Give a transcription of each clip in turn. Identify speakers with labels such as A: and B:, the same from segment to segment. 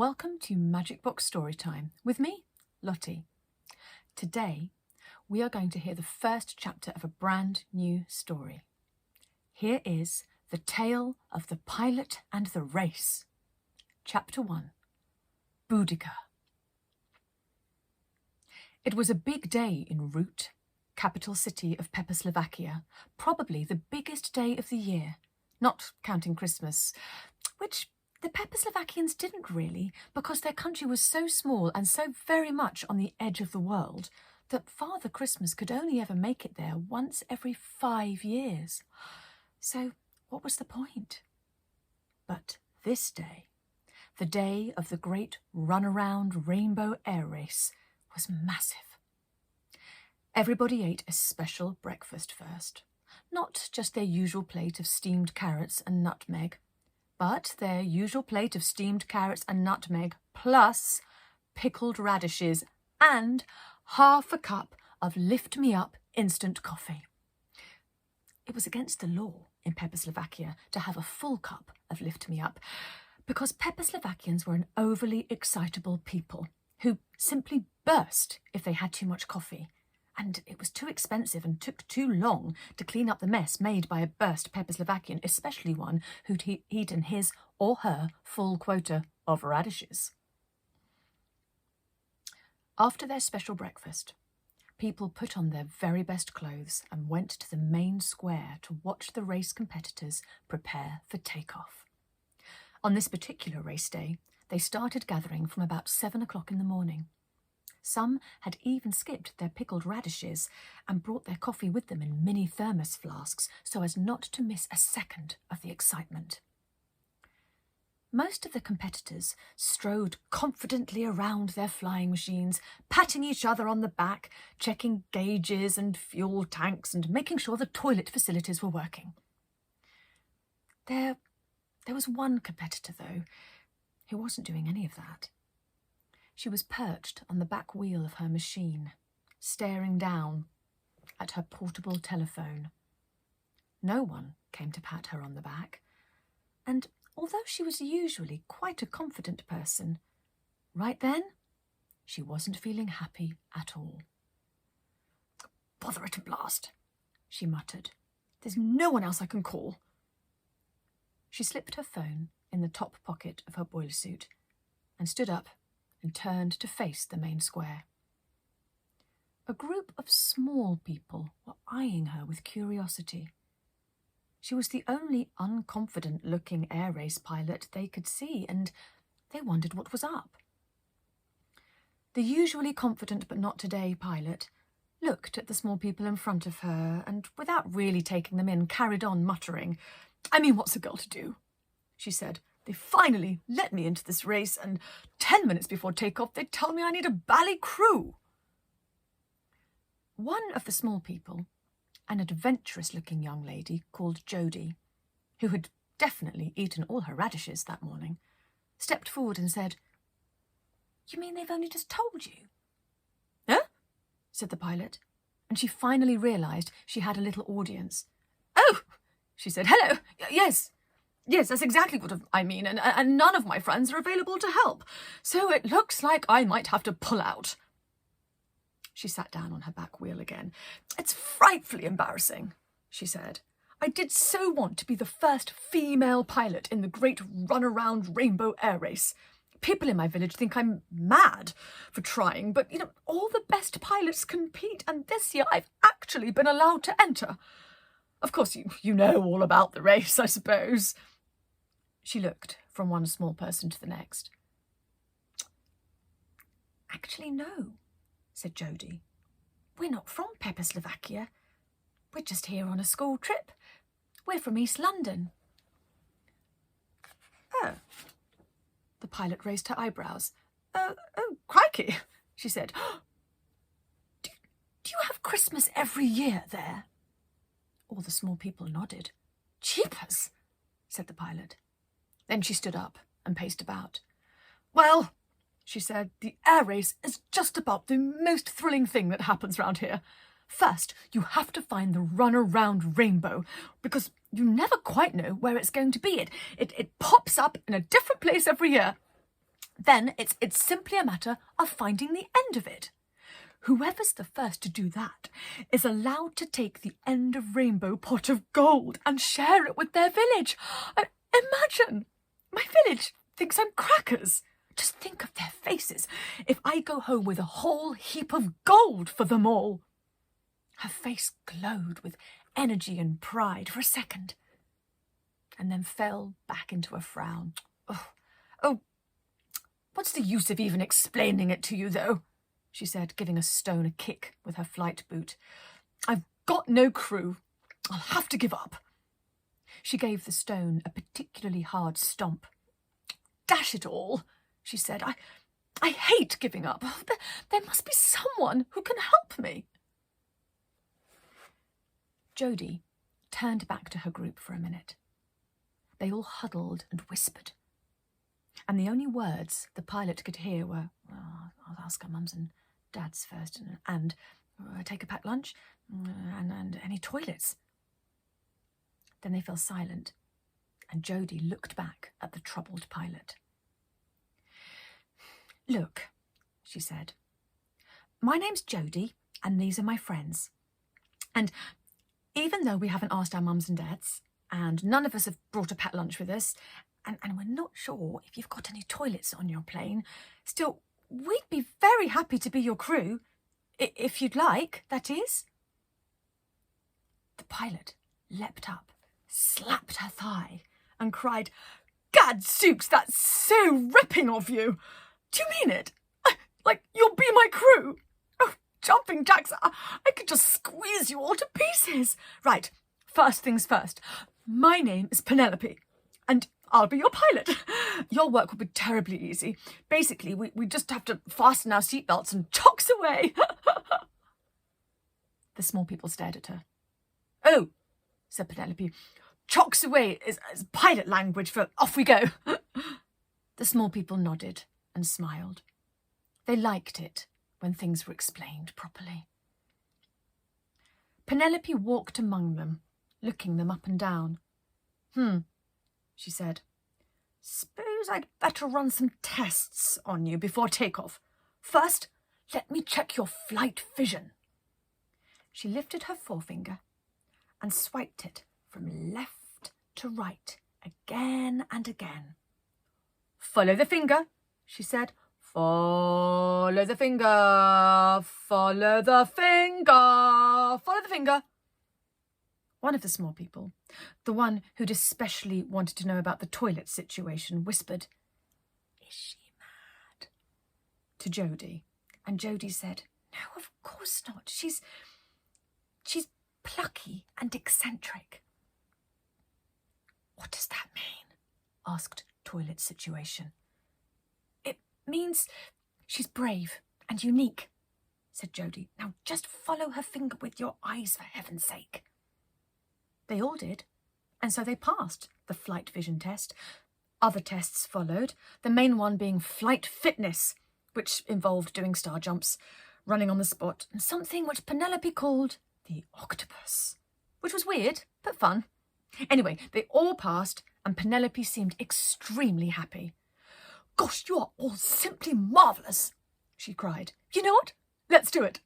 A: welcome to Magic Box Storytime with me, Lottie. Today, we are going to hear the first chapter of a brand new story. Here is The Tale of the Pilot and the Race. Chapter 1, Boudica. It was a big day in Rut, capital city of Czechoslovakia, probably the biggest day of the year, not counting Christmas, which the Czechoslovakians didn't really, because their country was so small and so very much on the edge of the world that Father Christmas could only ever make it there once every 5 years. So what was the point? But this day, the day of the great run-around rainbow air race, was massive. Everybody ate a special breakfast first. Not just their usual plate of steamed carrots and nutmeg, but their usual plate of steamed carrots and nutmeg, plus pickled radishes and half a cup of lift-me-up instant coffee. It was against the law in Czechoslovakia to have a full cup of lift-me-up, because Czechoslovakians were an overly excitable people who simply burst if they had too much coffee, and it was too expensive and took too long to clean up the mess made by a burst Czechoslovakian, especially one who'd eaten his or her full quota of radishes. After their special breakfast, people put on their very best clothes and went to the main square to watch the race competitors prepare for takeoff. On this particular race day, they started gathering from about 7 o'clock in the morning. Some had even skipped their pickled radishes and brought their coffee with them in mini thermos flasks so as not to miss a second of the excitement. Most of the competitors strode confidently around their flying machines, patting each other on the back, checking gauges and fuel tanks and making sure the toilet facilities were working. There was one competitor, though, who wasn't doing any of that. She was perched on the back wheel of her machine, staring down at her portable telephone. No one came to pat her on the back, and although she was usually quite a confident person, right then, she wasn't feeling happy at all. "Bother it a blast," she muttered. "There's no one else I can call." She slipped her phone in the top pocket of her boiler suit and stood up and turned to face the main square. A group of small people were eyeing her with curiosity. She was the only unconfident-looking air race pilot they could see, and they wondered what was up. The usually confident but not today pilot looked at the small people in front of her and, without really taking them in, carried on muttering. "I mean, what's a girl to do?" she said. "They finally let me into this race, and 10 minutes before takeoff they tell me I need a bally crew." One of the small people, an adventurous-looking young lady called Jodie, who had definitely eaten all her radishes that morning, stepped forward and said, "You mean they've only just told you?" "Huh?" said the pilot, and she finally realised she had a little audience. "Oh," she said, "hello, yes, that's exactly what I mean, and none of my friends are available to help, so it looks like I might have to pull out." She sat down on her back wheel again. "It's frightfully embarrassing," she said. "I did so want to be the first female pilot in the great run-around rainbow air race. People in my village think I'm mad for trying, but, all the best pilots compete, and this year I've actually been allowed to enter. Of course, you know all about the race, I suppose." She looked from one small person to the next. "Actually, no," said Jodie. "We're not from Czechoslovakia. We're just here on a school trip. We're from East London." "Oh." The pilot raised her eyebrows. Oh, crikey," she said. Do you have Christmas every year there?" All the small people nodded. "Jeepers," said the pilot. Then she stood up and paced about. "Well," she said, "the air race is just about the most thrilling thing that happens round here. First, you have to find the run-around rainbow, because you never quite know where it's going to be. It pops up in a different place every year. Then it's simply a matter of finding the end of it. Whoever's the first to do that is allowed to take the end of rainbow pot of gold and share it with their village. Imagine! My village thinks I'm crackers. Just think of their faces if I go home with a whole heap of gold for them all. Her face glowed with energy and pride for a second, and then fell back into a frown. Oh, what's the use of even explaining it to you, though? She said, giving a stone a kick with her flight boot. I've got no crew. I'll have to give up. She gave the stone a particularly hard stomp. Dash it all, she said. I hate giving up. There must be someone who can help me. Jodie turned back to her group for a minute. They all huddled and whispered, and the only words the pilot could hear were, I'll ask our mums and dads first, and take a packed lunch, and any toilets. Then they fell silent, and Jodie looked back at the troubled pilot. Look, she said, my name's Jodie, and these are my friends. And even though we haven't asked our mums and dads, and none of us have brought a packed lunch with us, and we're not sure if you've got any toilets on your plane, still, we'd be very happy to be your crew, if you'd like, that is. The pilot leapt up, slapped her thigh, and cried, Gadzooks, that's so ripping of you! Do you mean it? Like, you'll be my crew? Oh, jumping jacks, I could just squeeze you all to pieces. Right, first things first. My name is Penelope, and I'll be your pilot. Your work will be terribly easy. Basically, we just have to fasten our seatbelts and chocks away. The small people stared at her. Oh, said Penelope. Chocks away is pilot language for off we go. The small people nodded and smiled. They liked it when things were explained properly. Penelope walked among them, looking them up and down. She said. Suppose I'd better run some tests on you before takeoff. First, let me check your flight vision. She lifted her forefinger and swiped it from left to right again and again. Follow the finger, she said. Follow the finger, follow the finger, follow the finger. One of the small people, the one who'd especially wanted to know about the toilet situation, whispered, Is she mad? To Jodie, and Jodie said, No, of course not. She's plucky and eccentric. What does that mean? Asked Toilet Situation. It means she's brave and unique, said Jodie. Now just follow her finger with your eyes, for heaven's sake. They all did, and so they passed the flight vision test. Other tests followed, the main one being flight fitness, which involved doing star jumps, running on the spot, and something which Penelope called the octopus, which was weird, but fun. Anyway, they all passed, and Penelope seemed extremely happy. Gosh, you are all simply marvellous, she cried. You know what? Let's do it.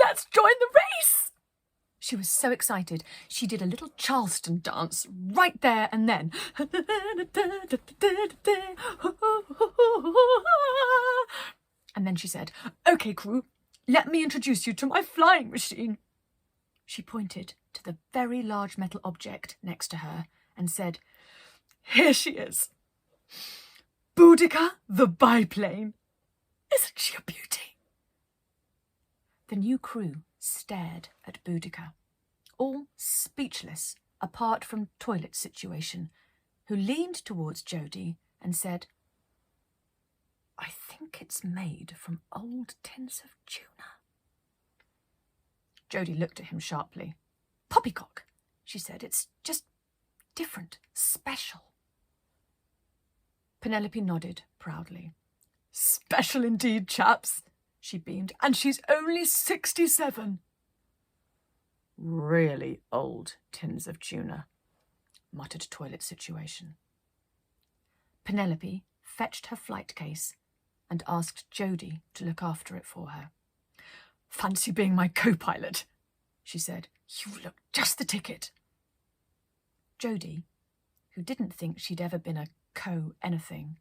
A: Let's join the race! She was so excited, she did a little Charleston dance right there and then. And then she said, OK, crew, let me introduce you to my flying machine. She pointed to the very large metal object next to her and said, Here she is. Boudica the biplane. Isn't she a beauty? The new crew stared at Boudica, all speechless apart from Toilet Situation, who leaned towards Jodie and said, I think it's made from old tins of tuna. Jodie looked at him sharply. Poppycock, she said. It's just different, special. Penelope nodded proudly. Special indeed, chaps, she beamed, and she's only 67. Really old tins of tuna, muttered Toilet Situation. Penelope fetched her flight case and asked Jodie to look after it for her. "Fancy being my co-pilot," she said. "You look just the ticket." Jodie, who didn't think she'd ever been a co-anything,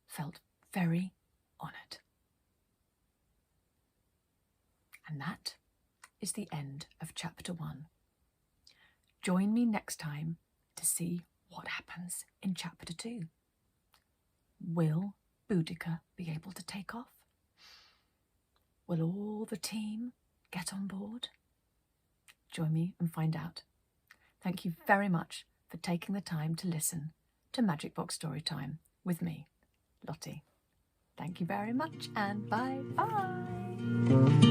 A: felt very honoured. And that is the end of Chapter 1. Join me next time to see what happens in Chapter 2. Will Boudica be able to take off? Will all the team get on board? Join me and find out. Thank you very much for taking the time to listen to Magic Box Storytime with me, Lottie. Thank you very much, and bye-bye.